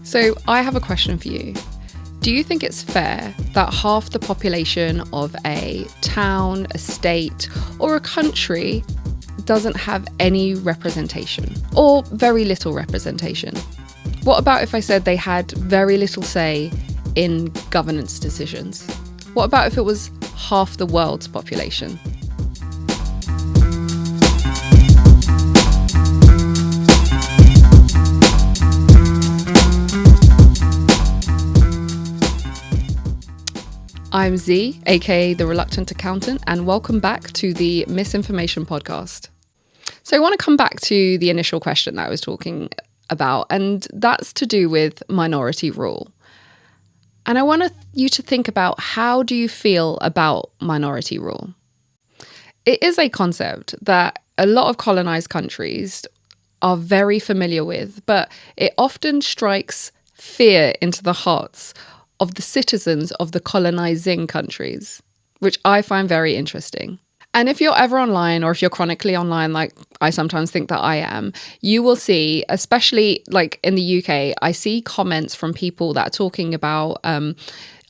So I have a question for you. Do you think it's fair that half the population of a town, a state, or a country doesn't have any representation, or very little representation? What about if I said they had very little say in governance decisions? What about if it was half the world's population? I'm Z, aka The Reluctant Accountant, and welcome back to the Misinformation Podcast. So I want to come back to the initial question that I was talking about, and that's to do with minority rule. And I want you to think about, how do you feel about minority rule? It is a concept that a lot of colonized countries are very familiar with, but it often strikes fear into the hearts of the citizens of the colonizing countries, which I find very interesting. And if you're ever online, or if you're chronically online, like I sometimes think that I am, you will see, especially like in the UK, I see comments from people that are talking about,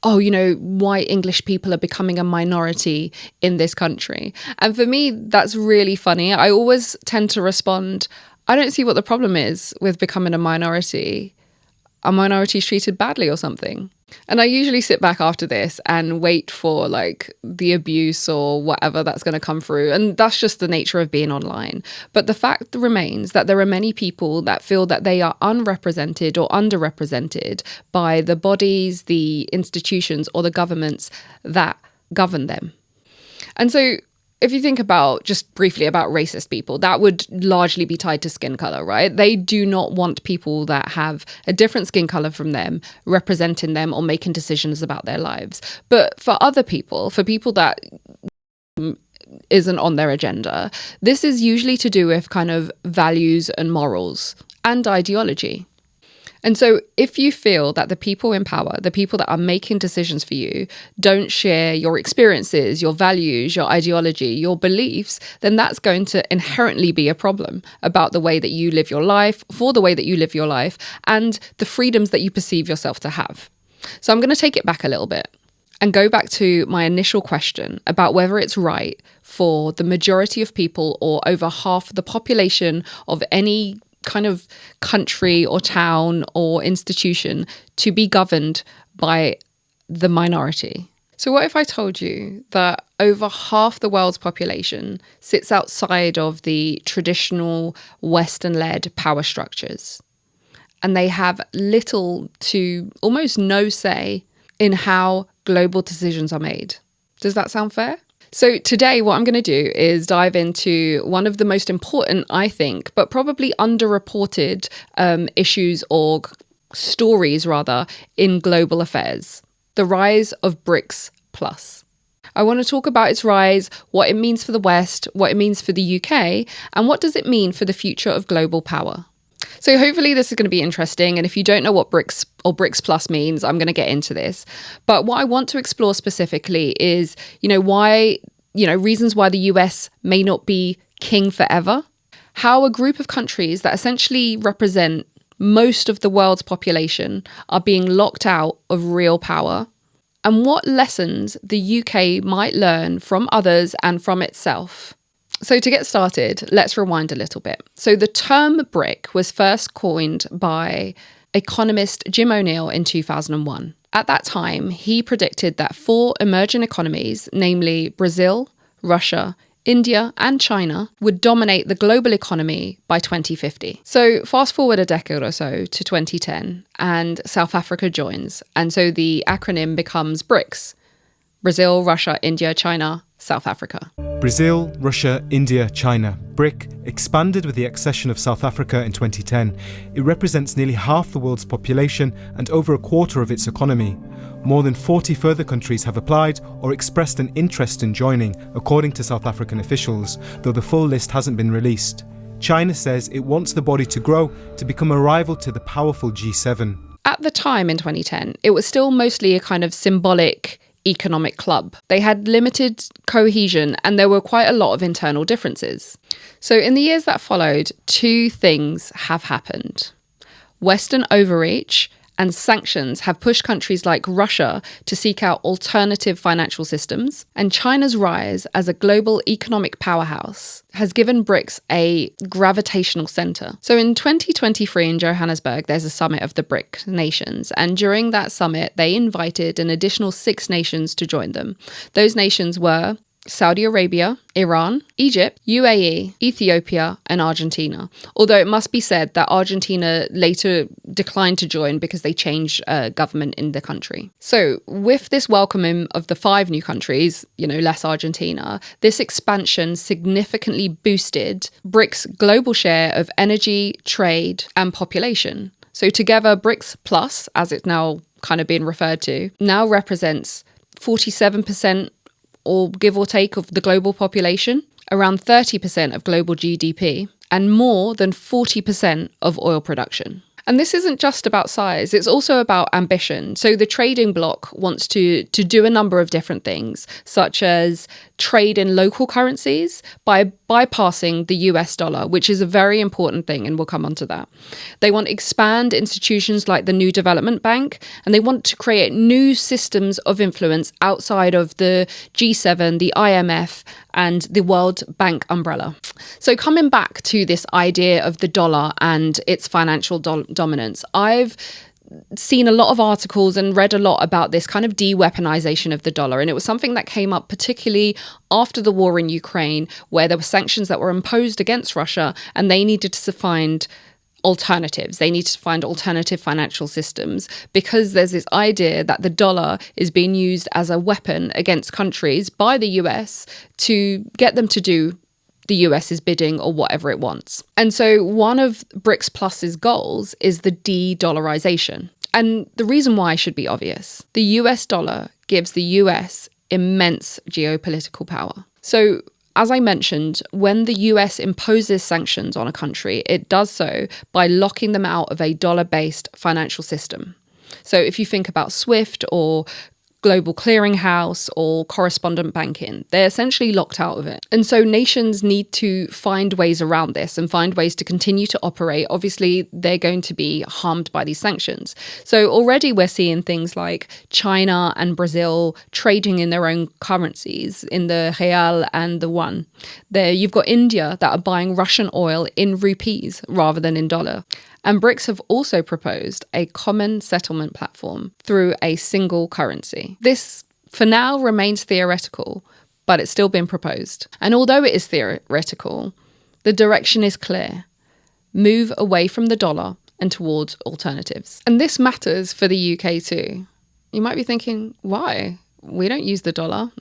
why English people are becoming a minority in this country. And for me, that's really funny. I always tend to respond, I don't see what the problem is with becoming a minority. A minority is treated badly or something. And I usually sit back after this and wait for like the abuse or whatever that's going to come through. And that's just the nature of being online. But the fact remains that there are many people that feel that they are unrepresented or underrepresented by the bodies, the institutions, or the governments that govern them. And so if you think about, just briefly about racist people, that would largely be tied to skin color, right? They do not want people that have a different skin color from them representing them or making decisions about their lives. But for other people, for people that isn't on their agenda, this is usually to do with kind of values and morals and ideology. And so if you feel that the people in power, the people that are making decisions for you, don't share your experiences, your values, your ideology, your beliefs, then that's going to inherently be a problem about the way that you live your life, for the way that you live your life, and the freedoms that you perceive yourself to have. So I'm going to take it back a little bit and go back to my initial question about whether it's right for the majority of people, or over half the population of any kind of country or town or institution, to be governed by the minority. So what if I told you that over half the world's population sits outside of the traditional Western-led power structures, and they have little to almost no say in how global decisions are made? Does that sound fair? So today, what I'm going to do is dive into one of the most important, I think, but probably underreported issues, or stories rather, in global affairs: the rise of BRICS+. I want to talk about its rise, what it means for the West, what it means for the UK, and what does it mean for the future of global power. So hopefully this is going to be interesting. And if you don't know what BRICS or BRICS+ means, I'm going to get into this. But what I want to explore specifically is, reasons why the US may not be king forever, how a group of countries that essentially represent most of the world's population are being locked out of real power, and what lessons the UK might learn from others and from itself. So to get started, let's rewind a little bit. So the term BRIC was first coined by economist Jim O'Neill in 2001. At that time, he predicted that 4 emerging economies, namely Brazil, Russia, India, and China, would dominate the global economy by 2050. So fast forward a decade or so to 2010, and South Africa joins. And so the acronym becomes BRICS: Brazil, Russia, India, China, South Africa. Brazil, Russia, India, China. BRIC expanded with the accession of South Africa in 2010. It represents nearly half the world's population and over a quarter of its economy. More than 40 further countries have applied or expressed an interest in joining, according to South African officials, though the full list hasn't been released. China says it wants the body to grow to become a rival to the powerful G7. At the time in 2010, it was still mostly a kind of symbolic economic club. They had limited cohesion and there were quite a lot of internal differences. So in the years that followed, 2 things have happened: Western overreach and sanctions have pushed countries like Russia to seek out alternative financial systems, and China's rise as a global economic powerhouse has given BRICS a gravitational center. So in 2023 in Johannesburg, there's a summit of the BRIC nations, and during that summit, they invited an additional 6 nations to join them. Those nations were Saudi Arabia, Iran, Egypt, UAE, Ethiopia, and Argentina. Although it must be said that Argentina later declined to join because they changed government in the country. So with this welcoming of the 5 new countries, less Argentina, this expansion significantly boosted BRICS' global share of energy, trade, and population. So together, BRICS Plus, as it's now kind of being referred to, now represents 47% or give or take of the global population, around 30% of global GDP, and more than 40% of oil production. And this isn't just about size, it's also about ambition. So the trading bloc wants to do a number of different things, such as trade in local currencies by bypassing the US dollar, which is a very important thing, and we'll come on to that. They want to expand institutions like the New Development Bank, and they want to create new systems of influence outside of the G7, the IMF, and the World Bank umbrella. So coming back to this idea of the dollar and its financial dominance, I've seen a lot of articles and read a lot about this kind of de-weaponization of the dollar. And it was something that came up particularly after the war in Ukraine, where there were sanctions that were imposed against Russia, and they needed to find alternatives. They need to find alternative financial systems, because there's this idea that the dollar is being used as a weapon against countries by the US to get them to do the US's bidding or whatever it wants. And so one of BRICS Plus's goals is the de-dollarization. And the reason why should be obvious. The US dollar gives the US immense geopolitical power. So as I mentioned, when the US imposes sanctions on a country, it does so by locking them out of a dollar-based financial system. So if you think about SWIFT or global clearinghouse or correspondent banking, they're essentially locked out of it. And so nations need to find ways around this and find ways to continue to operate. Obviously, they're going to be harmed by these sanctions. So already we're seeing things like China and Brazil trading in their own currencies, in the real and the yuan. There, you've got India that are buying Russian oil in rupees rather than in dollar. And BRICS have also proposed a common settlement platform through a single currency. This, for now, remains theoretical, but it's still been proposed. And although it is theoretical, the direction is clear. Move away from the dollar and towards alternatives. And this matters for the UK too. You might be thinking, why? We don't use the dollar.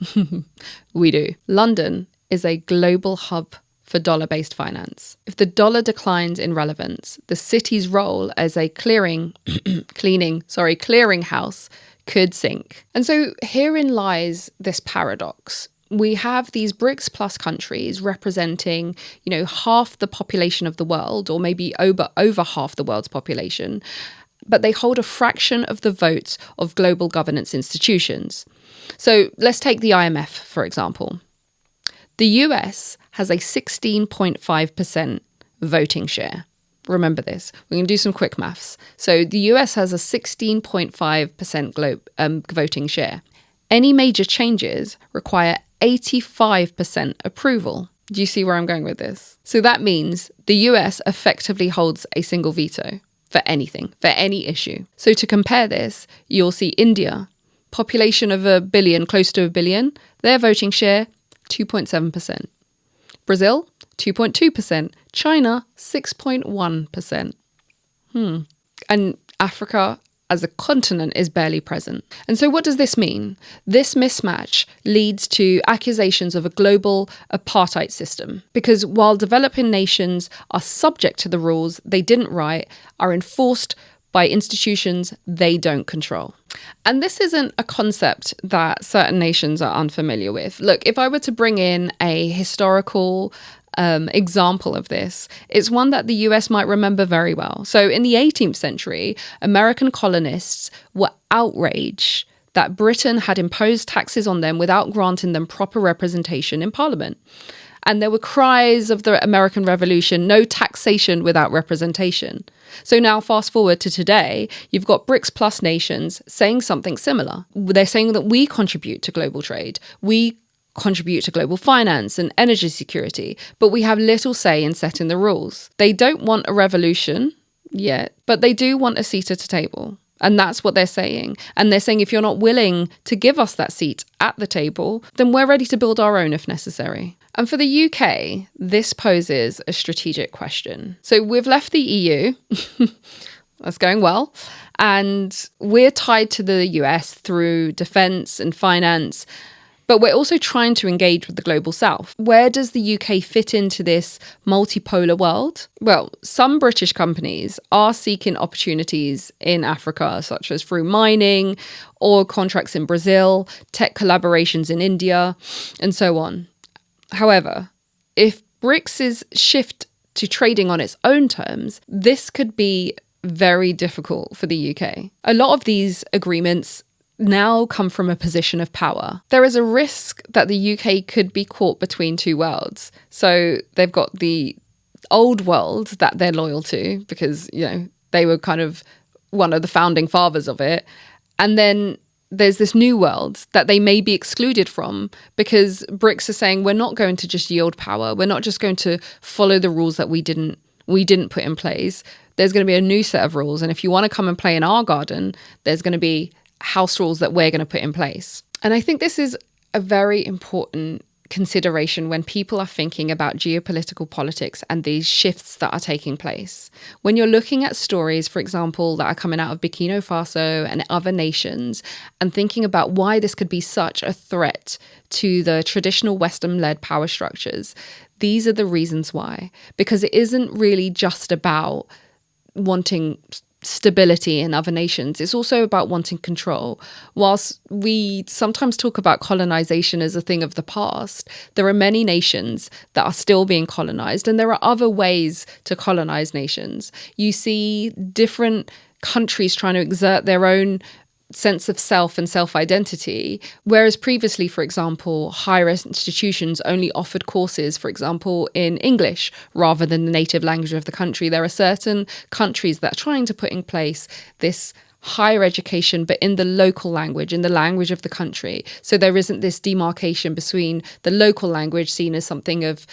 We do. London is a global hub for dollar-based finance. If the dollar declines in relevance, the city's role as a clearinghouse could sink. And so herein lies this paradox. We have these BRICS plus countries representing, half the population of the world, or maybe over half the world's population, but they hold a fraction of the votes of global governance institutions. So let's take the IMF, for example. The US has a 16.5% voting share. Remember this. We're going to do some quick maths. So the US has a 16.5% voting share. Any major changes require 85% approval. Do you see where I'm going with this? So that means the US effectively holds a single veto for anything, for any issue. So to compare this, you'll see India, population of 1 billion, close to 1 billion, their voting share, 2.7%. Brazil, 2.2%. China, 6.1%. And Africa as a continent is barely present. And so what does this mean? This mismatch leads to accusations of a global apartheid system, because while developing nations are subject to the rules they didn't write, are enforced by institutions they don't control. And this isn't a concept that certain nations are unfamiliar with. Look, if I were to bring in a historical example of this, it's one that the US might remember very well. So in the 18th century, American colonists were outraged that Britain had imposed taxes on them without granting them proper representation in Parliament. And there were cries of the American Revolution, no taxation without representation. So now fast forward to today, you've got BRICS plus nations saying something similar. They're saying that we contribute to global trade. We contribute to global finance and energy security, but we have little say in setting the rules. They don't want a revolution yet, but they do want a seat at the table. And that's what they're saying. And they're saying if you're not willing to give us that seat at the table, then we're ready to build our own if necessary. And for the UK, this poses a strategic question. So we've left the EU. That's going well. And we're tied to the US through defense and finance. But we're also trying to engage with the global south. Where does the UK fit into this multipolar world? Well, some British companies are seeking opportunities in Africa, such as through mining, oil contracts in Brazil, tech collaborations in India, and so on. However, if BRICS' shift to trading on its own terms, this could be very difficult for the UK. A lot of these agreements now come from a position of power. There is a risk that the UK could be caught between two worlds. So they've got the old world that they're loyal to because, they were kind of one of the founding fathers of it. And then there's this new world that they may be excluded from because BRICS are saying we're not going to just yield power. We're not just going to follow the rules that we didn't put in place. There's going to be a new set of rules. And if you want to come and play in our garden, there's going to be house rules that we're going to put in place. And I think this is a very important consideration when people are thinking about geopolitical politics and these shifts that are taking place. When you're looking at stories, for example, that are coming out of Burkina Faso and other nations and thinking about why this could be such a threat to the traditional Western-led power structures, these are the reasons why. Because it isn't really just about wanting stability in other nations. It's also about wanting control. Whilst we sometimes talk about colonization as a thing of the past, there are many nations that are still being colonized, and there are other ways to colonize nations. You see different countries trying to exert their own sense of self and self-identity, whereas previously, for example, higher institutions only offered courses, for example, in English rather than the native language of the country. There are certain countries that are trying to put in place this higher education, but in the local language, in the language of the country. So there isn't this demarcation between the local language seen as something of,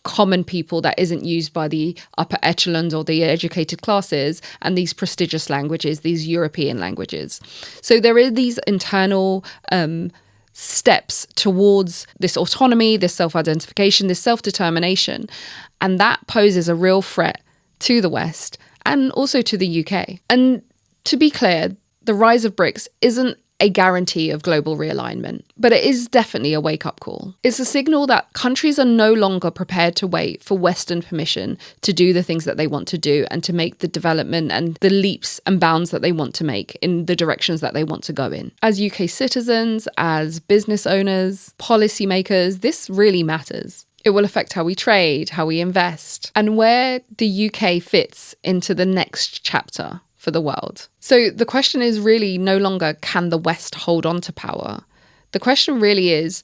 common people that isn't used by the upper echelons or the educated classes, and these prestigious languages, these European languages. So there are these internal steps towards this autonomy, this self-identification, this self-determination, and that poses a real threat to the West and also to the UK. And to be clear, the rise of BRICS isn't a guarantee of global realignment, but it is definitely a wake-up call. It's a signal that countries are no longer prepared to wait for Western permission to do the things that they want to do and to make the development and the leaps and bounds that they want to make in the directions that they want to go in. As UK citizens, as business owners, policymakers, this really matters. It will affect how we trade, how we invest, and where the UK fits into the next chapter for the world. So the question is really no longer, can the West hold on to power? The question really is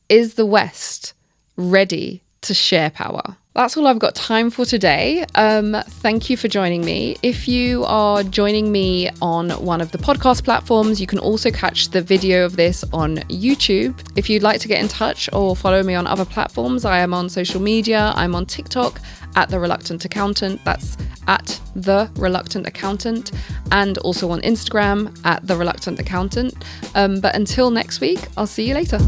the West ready to share power? That's all I've got time for today. Thank you for joining me. If you are joining me on one of the podcast platforms, you can also catch the video of this on YouTube. If you'd like to get in touch or follow me on other platforms, I am on social media. I'm on TikTok at The Reluctant Accountant. That's at The Reluctant Accountant, and also on Instagram at The Reluctant Accountant. But until next week, I'll see you later.